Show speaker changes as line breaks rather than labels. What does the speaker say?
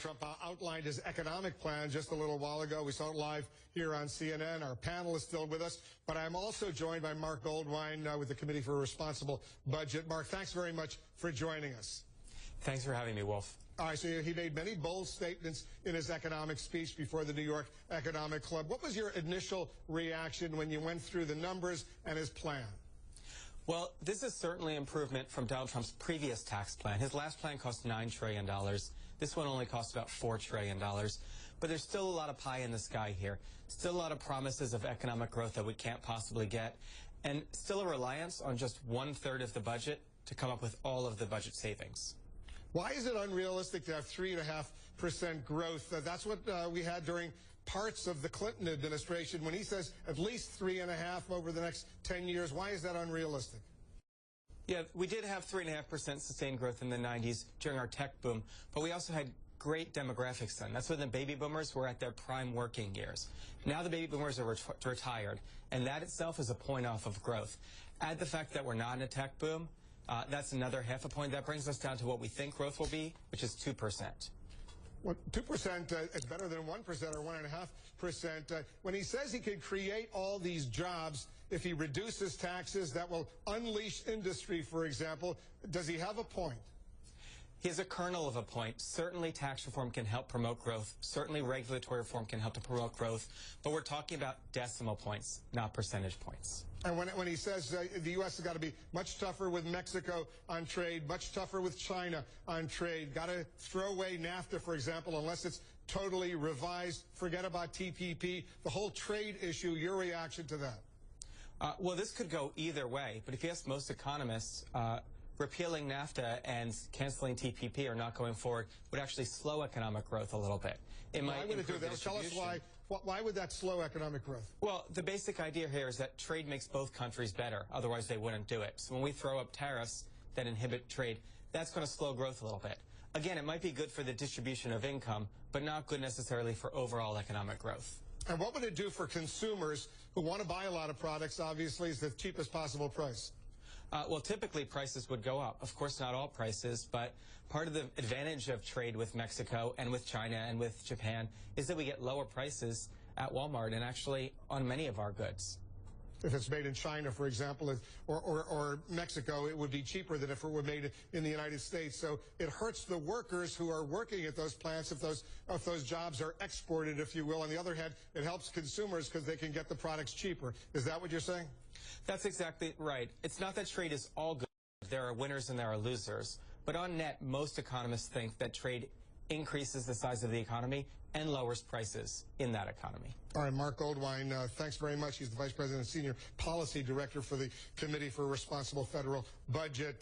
Trump outlined his economic plan just a little while ago. We saw it live here on CNN. Our panel is still with us, but I'm also joined by Marc Goldwein with the Committee for a Responsible Budget. Marc, thanks very much for joining us.
Thanks for having me, Wolf.
All right, so he made many bold statements in his economic speech before the New York Economic Club. What was your initial reaction when you went through the numbers and his plan?
Well, this is certainly improvement from Donald Trump's previous tax plan. His last plan cost $9 trillion. This one only cost about $4 trillion. But there's still a lot of pie in the sky here. Still a lot of promises of economic growth that we can't possibly get. And still a reliance on just 1/3 of the budget to come up with all of the budget savings.
Why is it unrealistic to have 3.5% growth? That's what we had during parts of the Clinton administration. When he says at least 3.5 over the next 10 years, why is that unrealistic?
Yeah, we did have 3.5% sustained growth in the 90s during our tech boom, but we also had great demographics then. That's when the baby boomers were at their prime working years. Now the baby boomers are retired, and that itself is a point off of growth. Add the fact that we're not in a tech boom, that's another half a point. That brings us down to what we think growth will be, which is 2%.
Well, 2% is better than 1% or 1.5%. When he says he could create all these jobs, if he reduces taxes, that will unleash industry, for example, does he have a point?
He has a kernel of a point. Certainly tax reform can help promote growth. Certainly regulatory reform can help to promote growth. But we're talking about decimal points, not percentage points.
And when he says the U.S. has got to be much tougher with Mexico on trade, much tougher with China on trade, got to throw away NAFTA, for example, unless it's totally revised, forget about TPP, the whole trade issue, your reaction to that?
Well, this could go either way. But if you ask most economists, repealing NAFTA and canceling TPP or not going forward would actually slow economic growth a little bit. It might improve the distribution.
Tell us why would that slow economic growth?
Well, the basic idea here is that trade makes both countries better. Otherwise, they wouldn't do it. So when we throw up tariffs that inhibit trade, that's going to slow growth a little bit. Again, it might be good for the distribution of income, but not good necessarily for overall economic growth.
And what would it do for consumers who want to buy a lot of products, obviously, is the cheapest possible price?
Well, typically prices would go up. Of course, not all prices, but part of the advantage of trade with Mexico and with China and with Japan is that we get lower prices at Walmart and actually on many of our goods.
If it's made in China, for example, or Mexico, it would be cheaper than if it were made in the United States. So it hurts the workers who are working at those plants if those jobs are exported, if you will. On the other hand, it helps consumers because they can get the products cheaper. Is that what you're saying?
That's exactly right. It's not that trade is all good. There are winners and there are losers. But on net, most economists think that trade increases the size of the economy and lowers prices in that economy.
All right, Marc Goldwein, thanks very much. He's the Vice President and Senior Policy Director for the Committee for a Responsible Federal Budget.